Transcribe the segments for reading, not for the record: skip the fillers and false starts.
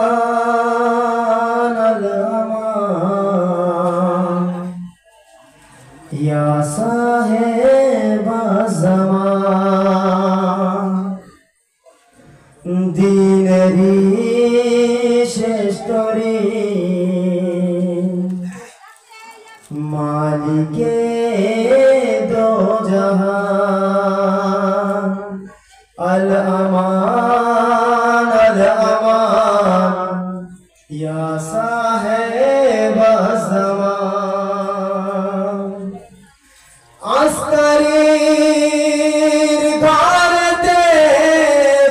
Al-aman, al-aman, ya sahib zaman, dineri shestori, malike do jahan, al-aman, al-aman, ya sahib zaman, astarir gharte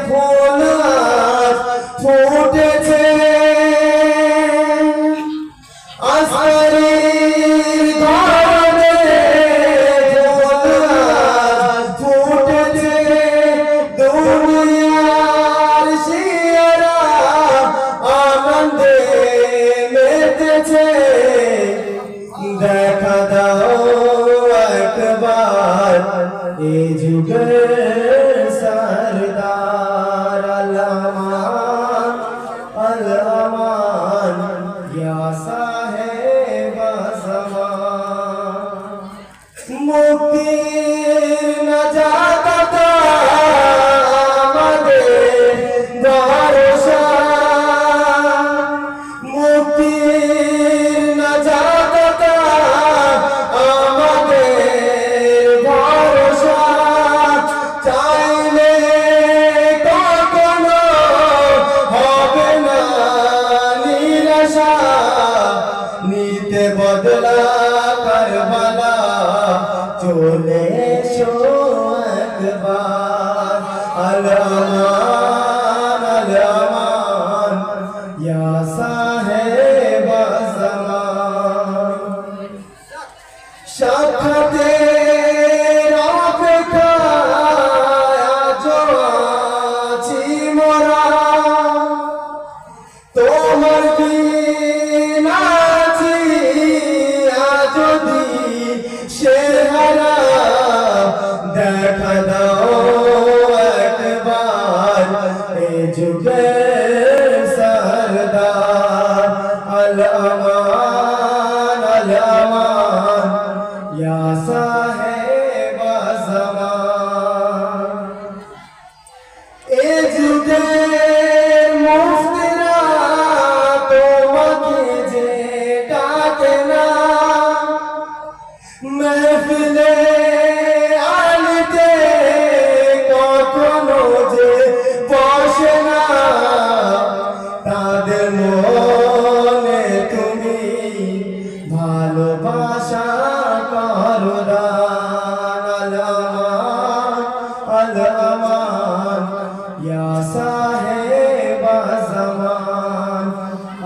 phul ফুটেছে আস্তারির ঘরে ফুটেছে দুনিয়ার শিয়ারা আনন্দে মেতেছে দেখা দাও একবার এ যুগের सरदार al-aman al-aman ya sahib zaman muktir najat amader bharosha muktir najat amader bharosha চাইলে কখনো হবে না নিরাশা নিতে বদলা কারবালা চলে এসো একবার al-aman al-aman ya sahib zaman সাক্ষাতে তোমার বিনা যদি শেহারা দেখা দাও একবার এ যুগের Sardar al-aman al-aman ya sahib zaman এ যুগের মুফতিরা তোমাকে যে ডাকে না महफिले आलिতে কখনো যে বসে না তাদের মনে তুমি ভালোবাসা করো দান al-aman al-aman ya sahib zaman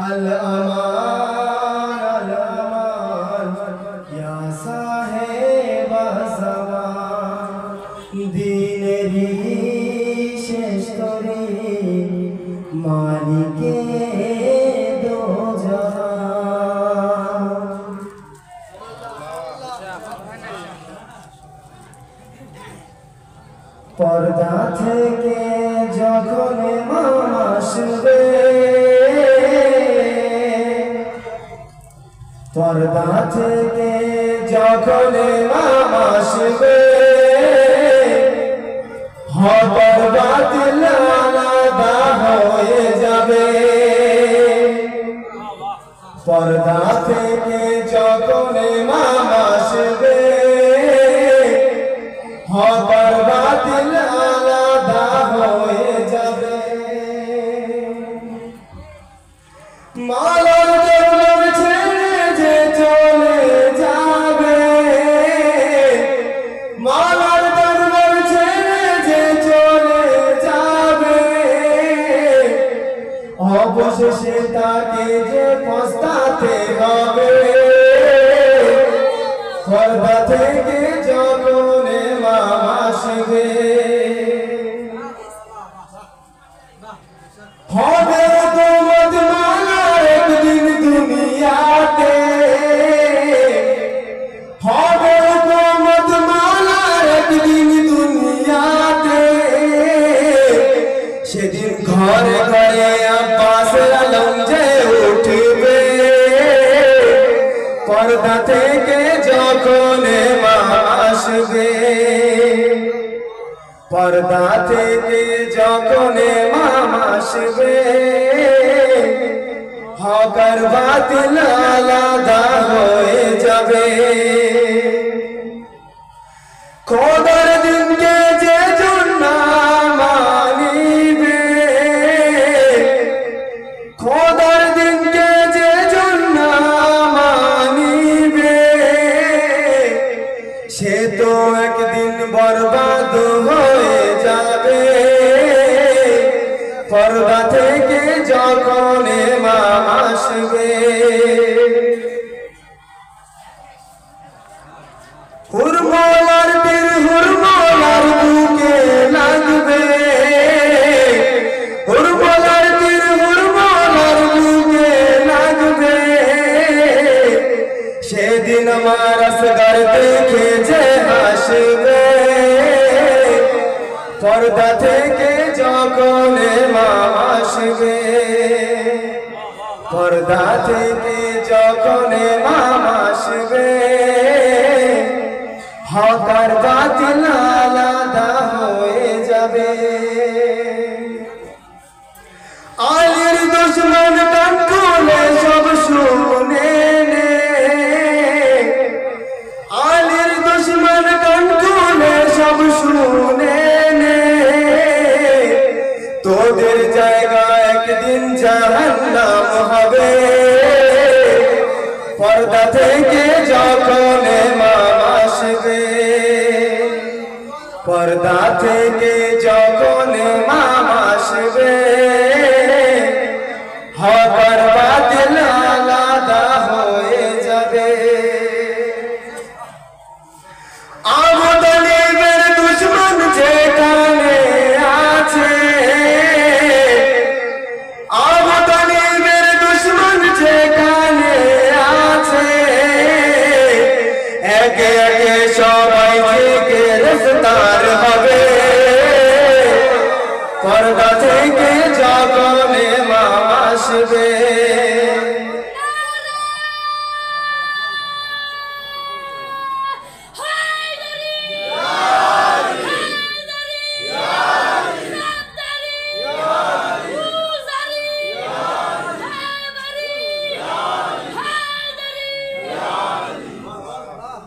al-aman al-aman ya sahib zaman dineri shestori malike do jahan পর্দা থেকে যখন মামা আসবে পর্দা থেকে যখন মামা আসবে হবার বাতিল আলাদা হয়ে যাবে পর্দা থেকে যখন মামা আসবে হবার বাতিল আলাদা হয়ে যাবে মালার দৌলত ছেড়ে যে চলে যাবে মালার দরবার ছেড়ে যে চলে যাবে অবশেষে তাকে যে পস্তাতে হবে পর্দা থেকে যখন ইমাম আসবে হবে তোমার মালা একদিন দুনিয়াতে হবে তোমার মালা একদিন দুনিয়াতে সেদিন ঘরে ঘরে আব্বাসের আলম যে উঠবে পর্দা থেকে যখন ইমাম আসবে পর্দা থেকে যখন ইমাম আসবে হক আর বাতিল আলাদা হয়ে যাবে খোদার দিনকে যে জন্য মানিবে খোদার দিনকে যে জন্য মানিবে সে তো একদিন বরবাদ হয়ে যাবে পর্দা থেকে যখন ইমাম আসবে হুরমলার তীর হুরমলার বুকে লাগবে হুরমলার তীর হুরমলার বুকে লাগবে সেদিন আমার আসগার দেখে যে হাসবে পর্দা থেকে যখন ইমাম আসবে পর্দা থেকে যখন ইমাম আসবে হক আর বাতিল আলাদা হয়ে যাবে আলীর দুশমন কান খুলে সব শুনে নে আলীর দুশমন কান খুলে সব শুনে নে তোদের জায়গা একদিন জাহান্নাম হবে পর্দা থেকে যখন ইমাম আসবে পর্দা থেকে যখন ইমাম আসবে হক আর বাতিল আলাদা হয়ে যাবে আবু তালিবের দুশমন যেখানে আছে আবু তালিবের দুশমন যেখানে আছে একে একে সবাই থেকে গ্রেফতার হবে পর্দা থেকে যখন ইমাম আসবে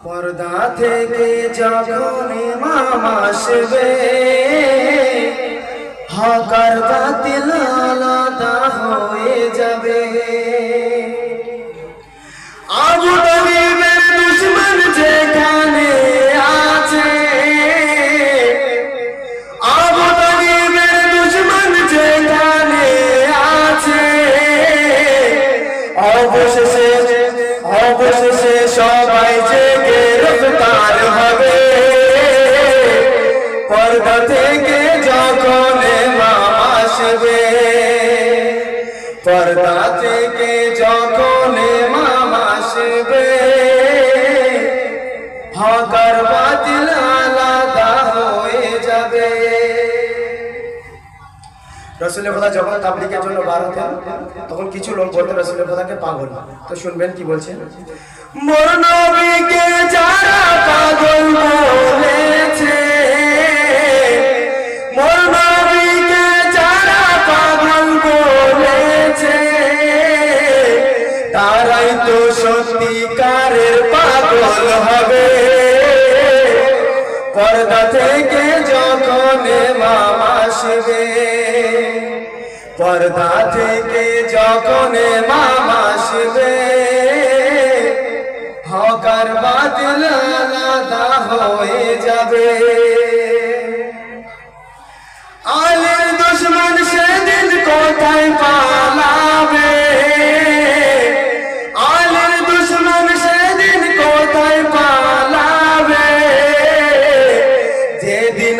পর্দা থেকে যখন ইমাম আসবে হক আর বাতিল আলাদা হয়ে যাবে আবু তালিবের দুশমন যেখানে আছে আবু তালিবের দুশমন যেখানে আছে অবশেষে অবশেষে সবাই যে গ্রেফতার হবে পর্দা থেকে যখন ইমাম আসবে পর্দা থেকে যখন ইমাম আসবে হক আর বাতিল আলাদা হয়ে যাবে রাসূলের খোদা যখন তাবলীগের জন্য বার হতেন তখন কিছু লোক বলতো রাসূলের খোদাকে পাগল তো শুনবেন কি বলছেন মোর নবীকে যারা পাগল বলেছে মোর নবীকে যারা পাগল বলেছে তারাই তো সত্যিকারের পাগল হবে পর্দা থেকে যখন ইমাম আসবে পর্দা থেকে যখন ইমাম আসবে হক আর বাতিল আলাদা হয়ে যাবে আলীর দুশমন সেদিন কোথায় পালাবে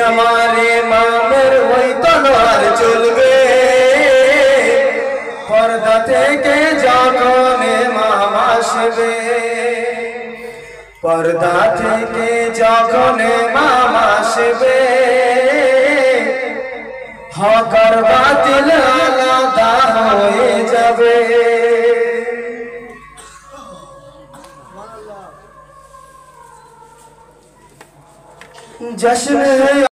हमारे मामेर वही तलवार चलबे पर्दा থেকে যখন ইমাম আসবে पर्दा থেকে যখন ইমাম আসবে হক আর বাতিল আলাদা হয়ে যাবে जश्न है